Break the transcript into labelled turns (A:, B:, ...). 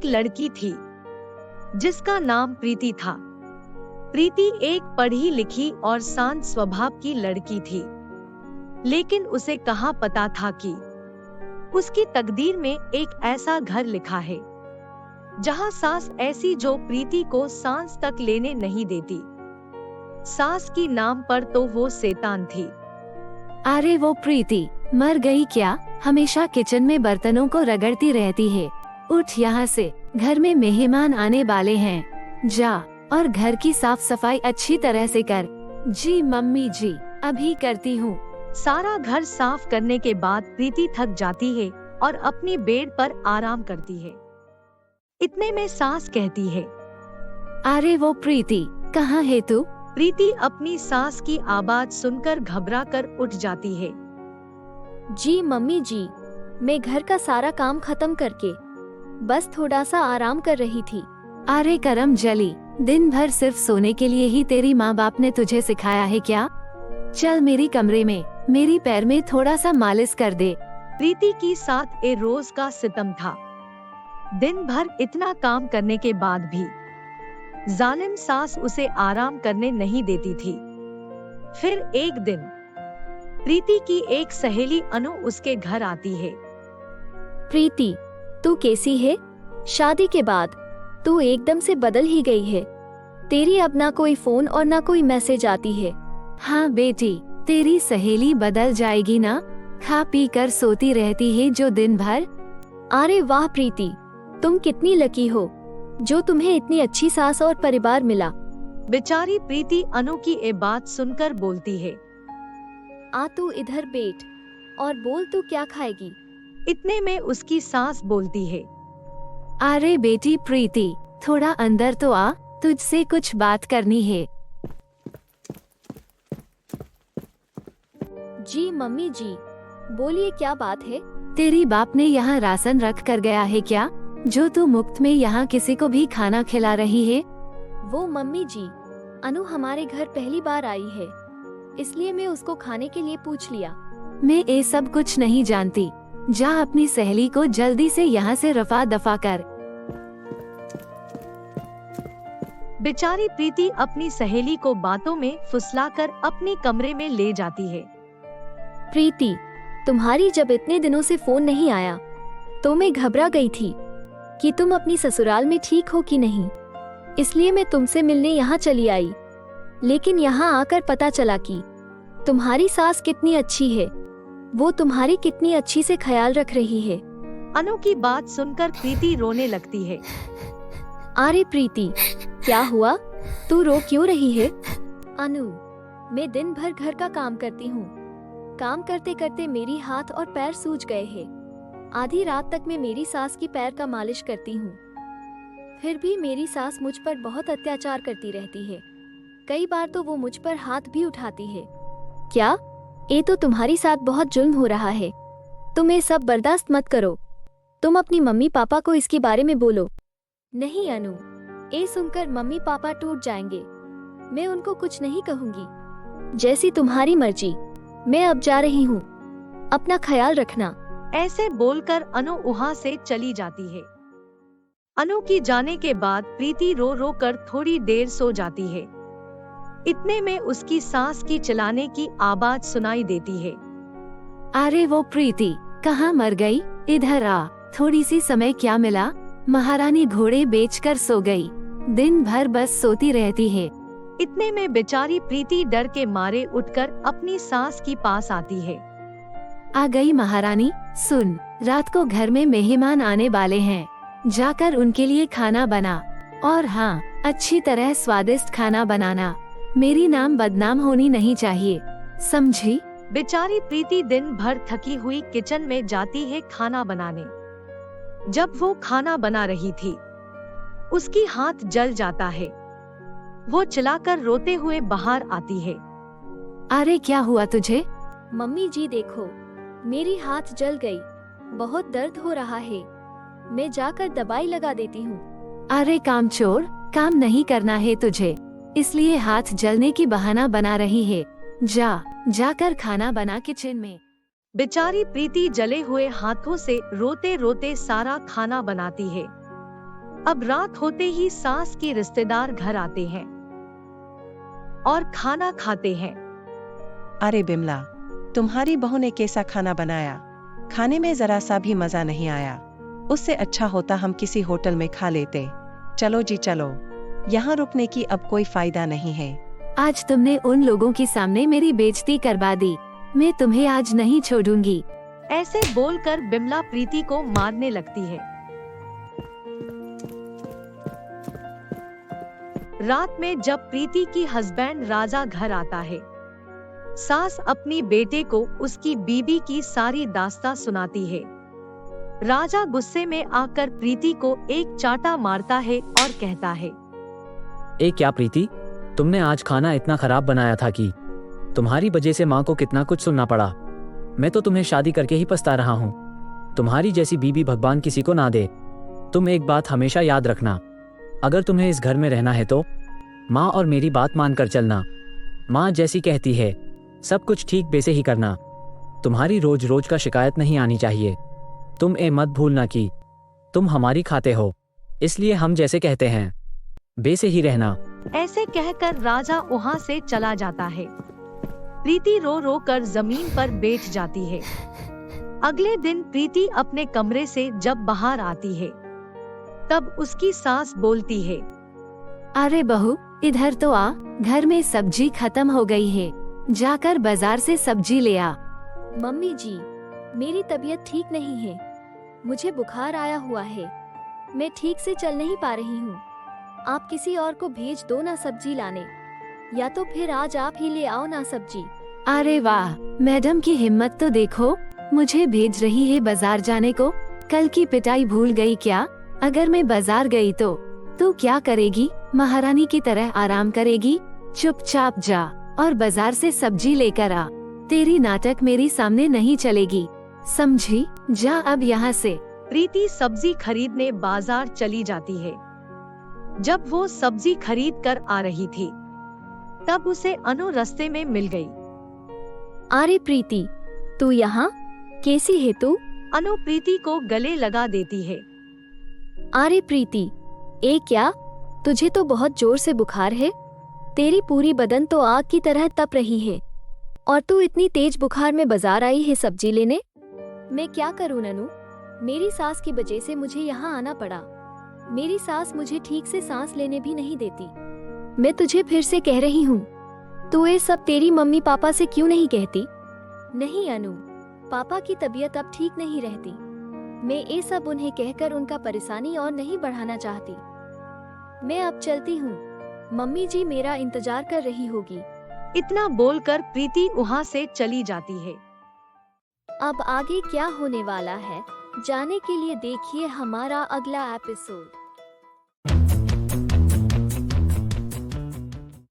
A: लड़की थी जिसका नाम प्रीति था। प्रीति एक पढ़ी लिखी और शांत स्वभाव की लड़की थी, लेकिन उसे कहाँ पता था कि उसकी तकदीर में एक ऐसा घर लिखा है जहाँ सास ऐसी जो प्रीति को सांस तक लेने नहीं देती। सास की नाम पर तो वो शैतान थी।
B: अरे वो प्रीति मर गई क्या? हमेशा किचन में बर्तनों को रगड़ती रहती है। उठ यहाँ से, घर में मेहमान आने वाले हैं। जा और घर की साफ सफाई अच्छी तरह से कर। जी मम्मी जी, अभी करती हूँ।
A: सारा घर साफ करने के बाद प्रीति थक जाती है और अपनी बेड पर आराम करती है। इतने में सास कहती है,
B: अरे वो प्रीति कहाँ है तू?
A: प्रीति अपनी सास की आवाज सुनकर घबरा कर उठ जाती है।
C: जी मम्मी जी, मैं घर का सारा काम खत्म करके बस थोड़ा सा आराम कर रही थी।
B: अरे करम जली, दिन भर सिर्फ सोने के लिए ही तेरी माँ बाप ने तुझे सिखाया है क्या? चल मेरी कमरे में, मेरी पैर में थोड़ा सा मालिश कर दे।
A: प्रीति की साथ ए रोज का सितम था। दिन भर इतना काम करने के बाद भी जालिम सास उसे आराम करने नहीं देती थी। फिर एक दिन प्रीति की एक सहेली अनु उसके घर आती है।
C: प्रीति, तू कैसी है? शादी के बाद तू एकदम से बदल ही गई है। तेरी अब ना कोई फोन और ना कोई मैसेज आती है।
B: हाँ बेटी, तेरी सहेली बदल जाएगी ना? खा पी कर सोती रहती है जो दिन भर।
C: अरे वाह प्रीति, तुम कितनी लकी हो जो तुम्हें इतनी अच्छी सास और परिवार मिला।
A: बेचारी प्रीति अनु की ये बात सुनकर बोलती है,
C: आ तू इधर बैठ और बोल तू क्या खाएगी।
A: इतने में उसकी सास बोलती है,
B: अरे बेटी प्रीति, थोड़ा अंदर तो आ, तुझसे कुछ बात करनी है।
C: जी मम्मी जी, बोलिए क्या बात है।
B: तेरी बाप ने यहाँ राशन रख कर गया है क्या, जो तू मुफ्त में यहाँ किसी को भी खाना खिला रही है?
C: वो मम्मी जी, अनु हमारे घर पहली बार आई है, इसलिए मैं उसको खाने के लिए पूछ लिया।
B: मैं ये सब कुछ नहीं जानती। जा अपनी सहेली को जल्दी से यहाँ से रफा दफा कर।
A: बेचारी प्रीति अपनी सहेली को बातों में फुसलाकर अपने कमरे में ले जाती है।
C: प्रीति, तुम्हारी जब इतने दिनों से फोन नहीं आया तो मैं घबरा गई थी कि तुम अपनी ससुराल में ठीक हो कि नहीं, इसलिए मैं तुमसे मिलने यहाँ चली आई। लेकिन यहाँ आकर पता चला कि तुम्हारी सास कितनी अच्छी है, वो तुम्हारी कितनी अच्छी से ख्याल रख रही है।
A: अनु की बात सुनकर प्रीति रोने लगती है।
C: अरे प्रीति, क्या हुआ? तू रो क्यों रही है? अनु, मैं दिन भर घर का काम करती हूँ। काम करते करते मेरी हाथ और पैर सूज गए हैं। आधी रात तक मैं मेरी सास की पैर का मालिश करती हूँ, फिर भी मेरी सास मुझ पर बहुत अत्याचार करती रहती है। कई बार तो वो मुझ पर हाथ भी उठाती है। क्या? ये तो तुम्हारी साथ बहुत जुल्म हो रहा है। तुम ये सब बर्दाश्त मत करो। तुम अपनी मम्मी पापा को इसके बारे में बोलो। नहीं अनु, ये सुनकर मम्मी पापा टूट जाएंगे। मैं उनको कुछ नहीं कहूँगी। जैसी तुम्हारी मर्जी। मैं अब जा रही हूँ, अपना ख्याल रखना।
A: ऐसे बोलकर अनु वहाँ से चली जाती है। अनु की जाने के बाद प्रीति रो रो कर थोड़ी देर सो जाती है। इतने में उसकी सास की चिल्लाने की आवाज सुनाई देती है।
B: अरे वो प्रीति कहाँ मर गई? इधर आ, थोड़ी सी समय क्या मिला? महारानी घोड़े बेचकर सो गई, दिन भर बस सोती रहती है।
A: इतने में बेचारी प्रीति डर के मारे उठकर अपनी सास की पास आती है।
B: आ गई महारानी। सुन, रात को घर में मेहमान आने वाले हैं, जाकर उनके लिए खाना बना, और हाँ, अच्छी तरह स्वादिष्ट खाना बनाना। मेरी नाम बदनाम होनी नहीं चाहिए, समझी?
A: बेचारी प्रीति दिन भर थकी हुई किचन में जाती है खाना बनाने। जब वो खाना बना रही थी, उसकी हाथ जल जाता है। वो चिल्लाकर रोते हुए बाहर आती है।
B: अरे क्या हुआ तुझे?
C: मम्मी जी देखो, मेरी हाथ जल गई, बहुत दर्द हो रहा है। मैं जाकर दवाई लगा देती हूँ।
B: अरे कामचोर, काम नहीं करना है तुझे, इसलिए हाथ जलने की बहाना बना रही है। जाकर खाना बना किचन में।
A: बेचारी प्रीति जले हुए हाथों से रोते रोते सारा खाना बनाती है। अब रात होते ही सास के रिश्तेदार घर आते हैं और खाना खाते हैं।
D: अरे बिमला, तुम्हारी बहू ने कैसा खाना बनाया? खाने में जरा सा भी मजा नहीं आया। उससे अच्छा होता हम किसी होटल में खा लेते। चलो जी चलो, यहाँ रुकने की अब कोई फायदा नहीं है।
B: आज तुमने उन लोगों के सामने मेरी बेइज्जती करवा दी। मैं तुम्हें आज नहीं छोड़ूंगी।
A: ऐसे बोलकर बिमला प्रीति को मारने लगती है। रात में जब प्रीति की हस्बैंड राजा घर आता है, सास अपनी बेटे को उसकी बीबी की सारी दास्तां सुनाती है। राजा गुस्से में आकर प्रीति को एक चाटा मारता है और कहता है,
E: ए क्या प्रीति, तुमने आज खाना इतना खराब बनाया था कि तुम्हारी वजह से माँ को कितना कुछ सुनना पड़ा। मैं तो तुम्हें शादी करके ही पछता रहा हूँ। तुम्हारी जैसी बीबी भगवान किसी को ना दे। तुम एक बात हमेशा याद रखना, अगर तुम्हें इस घर में रहना है तो माँ और मेरी बात मानकर चलना। माँ जैसी कहती है सब कुछ ठीक वैसे ही करना। तुम्हारी रोज रोज का शिकायत नहीं आनी चाहिए। तुम ये मत भूलना कि तुम हमारी खाते हो, इसलिए हम जैसे कहते हैं वैसे ही रहना।
A: ऐसे कहकर राजा वहाँ से चला जाता है। प्रीति रो रो कर जमीन पर बैठ जाती है। अगले दिन प्रीति अपने कमरे से जब बाहर आती है, तब उसकी सास बोलती है,
B: अरे बहू, इधर तो आ, घर में सब्जी खत्म हो गई है, जाकर बाजार से सब्जी ले आ।
C: मम्मी जी, मेरी तबीयत ठीक नहीं है, मुझे बुखार आया हुआ है, मैं ठीक से चल नहीं पा रही हूँ। आप किसी और को भेज दो ना सब्जी लाने, या तो फिर आज आप ही ले आओ ना सब्जी।
B: अरे वाह, मैडम की हिम्मत तो देखो, मुझे भेज रही है बाजार जाने को। कल की पिटाई भूल गई क्या? अगर मैं बाजार गई तो तू क्या करेगी? महारानी की तरह आराम करेगी? चुपचाप जा और बाजार से सब्जी लेकर आ। तेरी नाटक मेरी सामने नहीं चलेगी, समझी? जा अब यहाँ से।
A: प्रीति सब्जी खरीदने बाजार चली जाती है। जब वो सब्जी खरीद कर आ रही थी, तब उसे अनु रास्ते में मिल गई।
C: अरे प्रीति, तू यहाँ? कैसी है तू?
A: अनु प्रीति को गले लगा देती है।
C: अरे प्रीति, ए क्या, तुझे तो बहुत जोर से बुखार है। तेरी पूरी बदन तो आग की तरह तप रही है, और तू इतनी तेज बुखार में बाजार आई है सब्जी लेने। मैं क्या करूं ननू, मेरी सास की वजह से मुझे यहाँ आना पड़ा। मेरी सास मुझे ठीक से सांस लेने भी नहीं देती। मैं तुझे फिर से कह रही हूँ, तू ये सब तेरी मम्मी पापा से क्यों नहीं कहती? नहीं अनु, पापा की तबीयत अब ठीक नहीं रहती। मैं ये सब उन्हें कहकर उनका परेशानी और नहीं बढ़ाना चाहती। मैं अब चलती हूँ, मम्मी जी मेरा इंतजार कर रही होगी।
A: इतना बोलकर प्रीति वहाँ से चली जाती है।
C: अब आगे क्या होने वाला है, जाने के लिए देखिए हमारा अगला एपिसोड।